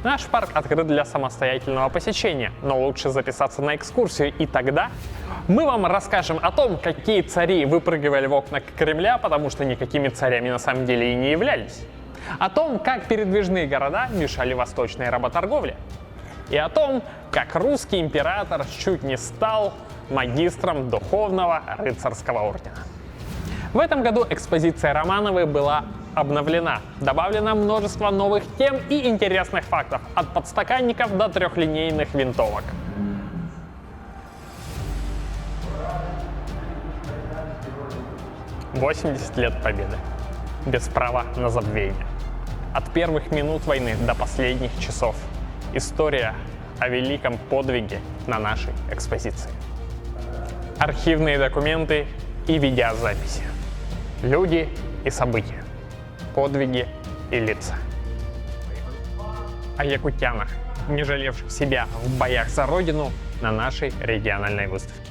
Наш парк открыт для самостоятельного посещения, но лучше записаться на экскурсию, и тогда мы вам расскажем о том, какие цари выпрыгивали в окна Кремля, потому что никакими царями на самом деле и не являлись. О том, как передвижные города мешали восточной работорговле. И о том, как русский император чуть не стал магистром духовного рыцарского ордена. В этом году экспозиция Романовой была обновлена. Добавлено множество новых тем и интересных фактов, от подстаканников до трехлинейных винтовок. «80 лет Победы. Без права на забвение. От первых минут войны до последних часов. История о великом подвиге на нашей экспозиции. Архивные документы и видеозаписи. Люди и события. Подвиги и лица. О якутянах, не жалевших себя в боях за родину на нашей региональной выставке.